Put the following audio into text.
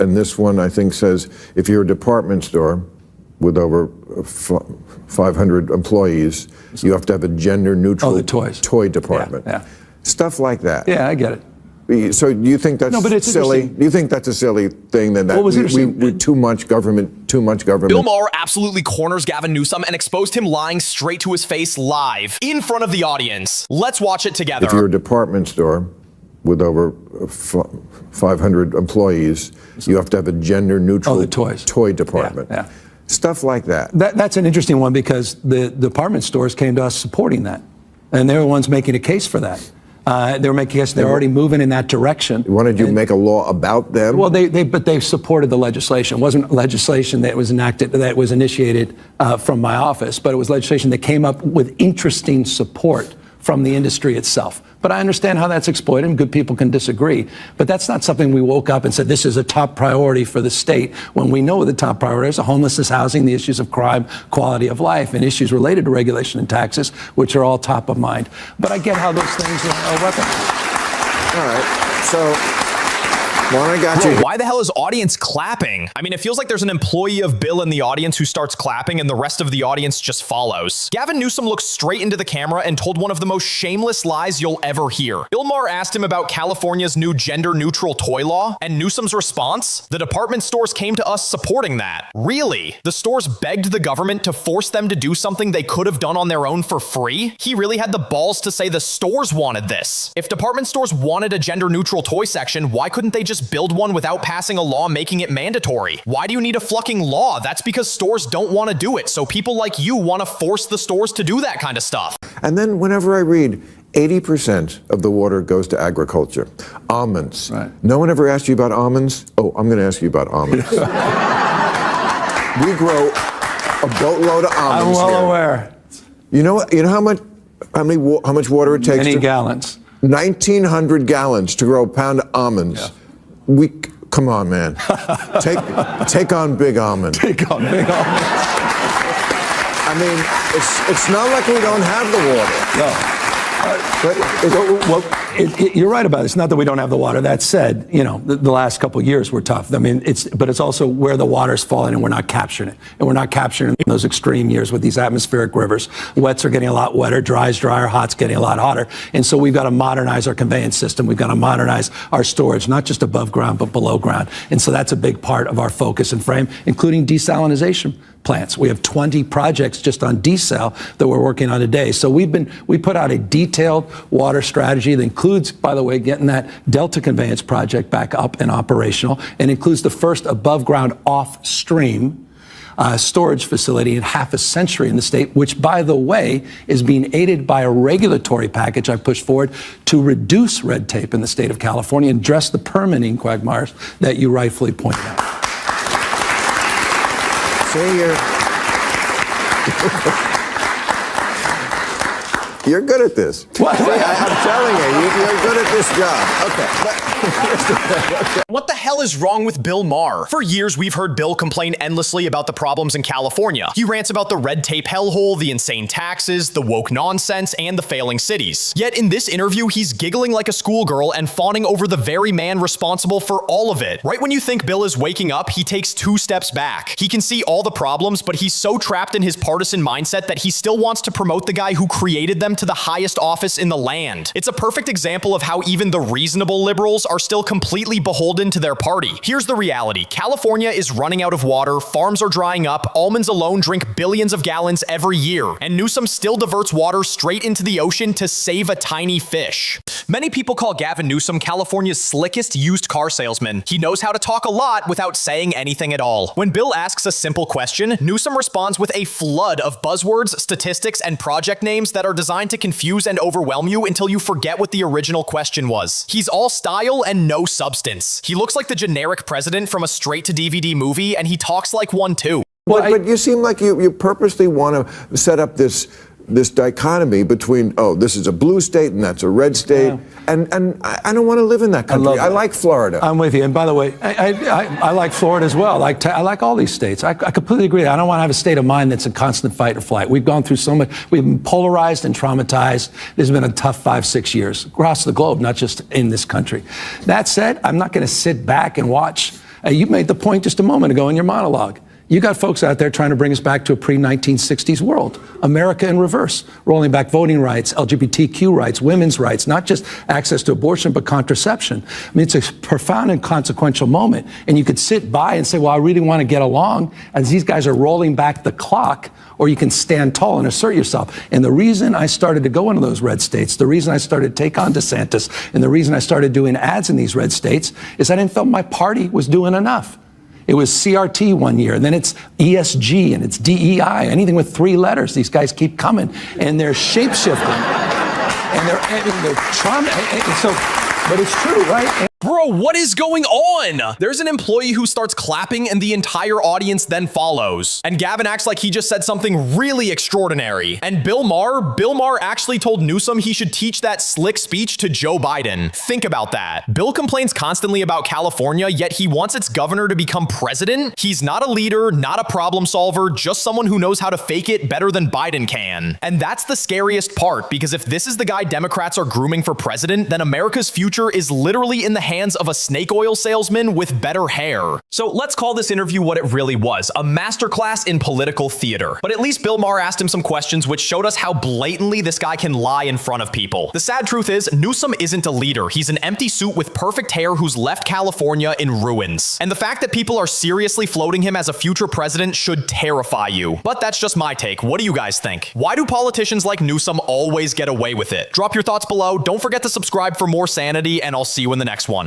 and this one I think says if you're a department store with over 500 employees, you have to have a gender-neutral toy department. Yeah. Stuff like that. Yeah, I get it. So do you think that's silly? Do you think that's a silly thing that we too much government? Bill Maher absolutely corners Gavin Newsom and exposed him lying straight to his face live in front of the audience. Let's watch it together. If you're a department store with over 500 employees, you have to have a gender-neutral toy department. Yeah. Stuff like that. That's an interesting one because the department stores came to us supporting that, and they're the ones making a case for that. They were making a case they're already moving in that direction. Wanted you to make a law about them? Well, but they supported the legislation. It wasn't legislation that was enacted, that was initiated from my office, but it was legislation that came up with interesting support from the industry itself. But I understand how that's exploited, and good people can disagree. But that's not something we woke up and said, this is a top priority for the state, when we know what the top priorities are: homelessness, housing, the issues of crime, quality of life, and issues related to regulation and taxes, which are all top of mind. But I get how those things are weaponized. All right, so Juan, I got you. Why the hell is audience clapping? I mean, it feels like there's an employee of Bill in the audience who starts clapping and the rest of the audience just follows. Gavin Newsom looked straight into the camera and told one of the most shameless lies you'll ever hear. Bill Maher asked him about California's new gender-neutral toy law, and Newsom's response? The department stores came to us supporting that. Really? The stores begged the government to force them to do something they could have done on their own for free? He really had the balls to say the stores wanted this. If department stores wanted a gender-neutral toy section, why couldn't they just build one without passing a law making it mandatory? Why do you need a fucking law? That's because stores don't want to do it. So people like you want to force the stores to do that kind of stuff. And then whenever I read 80% of the water goes to agriculture. Almonds. Right. No one ever asked you about almonds? Oh, I'm going to ask you about almonds. We grow a boatload of almonds I'm well here. aware. You know how much water it takes? Many gallons. 1,900 gallons to grow a pound of almonds. Yeah. Come on, man. Take on Big Almond. Take on Big Almond. I mean, it's not like we don't have the water. No. But you're right about it. It's not that we don't have the water. That said, the last couple of years were tough. I mean, but it's also where the water's falling and we're not capturing it. And we're not capturing it in those extreme years with these atmospheric rivers. Wets are getting a lot wetter, dry's drier, hot's getting a lot hotter. And so we've got to modernize our conveyance system. We've got to modernize our storage, not just above ground, but below ground. And so that's a big part of our focus and frame, including desalinization plants. We have 20 projects just on desal that we're working on today. So we put out a detailed water strategy that includes, by the way, getting that Delta Conveyance project back up and operational, and includes the first above ground off stream storage facility in half a century in the state, which, by the way, is being aided by a regulatory package I pushed forward to reduce red tape in the state of California and address the permitting quagmires that you rightfully pointed out. See, you're good at this. What? See, I'm telling you, you're good at this job. Okay. What the hell is wrong with Bill Maher? For years, we've heard Bill complain endlessly about the problems in California. He rants about the red tape hellhole, the insane taxes, the woke nonsense, and the failing cities. Yet in this interview, he's giggling like a schoolgirl and fawning over the very man responsible for all of it. Right when you think Bill is waking up, he takes 2 steps back. He can see all the problems, but he's so trapped in his partisan mindset that he still wants to promote the guy who created them to the highest office in the land. It's a perfect example of how even the reasonable liberals are still completely beholden to their party. Here's the reality. California is running out of water, farms are drying up, almonds alone drink billions of gallons every year, and Newsom still diverts water straight into the ocean to save a tiny fish. Many people call Gavin Newsom California's slickest used car salesman. He knows how to talk a lot without saying anything at all. When Bill asks a simple question, Newsom responds with a flood of buzzwords, statistics, and project names that are designed to confuse and overwhelm you until you forget what the original question was. He's all style and no substance. He looks like the generic president from a straight-to-DVD movie, and he talks like one too. But you seem like you purposely want to set up this dichotomy between, oh, this is a blue state and that's a red state, yeah. and I don't want to live in that country. I like Florida. I'm with you. And by the way, I like Florida as well. I like all these states. I completely agree. I don't want to have a state of mind that's a constant fight or flight. We've gone through so much. We've been polarized and traumatized. This has been a tough 5-6 years across the globe, not just in this country. That said, I'm not going to sit back and watch You made the point just a moment ago in your monologue. You got folks out there trying to bring us back to a pre-1960s world. America in reverse, rolling back voting rights, LGBTQ rights, women's rights, not just access to abortion, but contraception. I mean, it's a profound and consequential moment. And you could sit by and say, well, I really want to get along as these guys are rolling back the clock, or you can stand tall and assert yourself. And the reason I started to go into those red states, the reason I started to take on DeSantis, and the reason I started doing ads in these red states is I didn't feel my party was doing enough. It was CRT one year, and then it's ESG, and it's DEI. Anything with 3 letters, these guys keep coming, and they're shape-shifting, and they're trauma. And so, but it's true, right? Bro, what is going on? There's an employee who starts clapping and the entire audience then follows. And Gavin acts like he just said something really extraordinary. And Bill Maher actually told Newsom he should teach that slick speech to Joe Biden. Think about that. Bill complains constantly about California, yet he wants its governor to become president? He's not a leader, not a problem solver, just someone who knows how to fake it better than Biden can. And that's the scariest part, because if this is the guy Democrats are grooming for president, then America's future is literally in the hands of a snake oil salesman with better hair. So let's call this interview what it really was, a masterclass in political theater. But at least Bill Maher asked him some questions which showed us how blatantly this guy can lie in front of people. The sad truth is, Newsom isn't a leader. He's an empty suit with perfect hair who's left California in ruins. And the fact that people are seriously floating him as a future president should terrify you. But that's just my take. What do you guys think? Why do politicians like Newsom always get away with it? Drop your thoughts below. Don't forget to subscribe for more sanity, and I'll see you in the next one.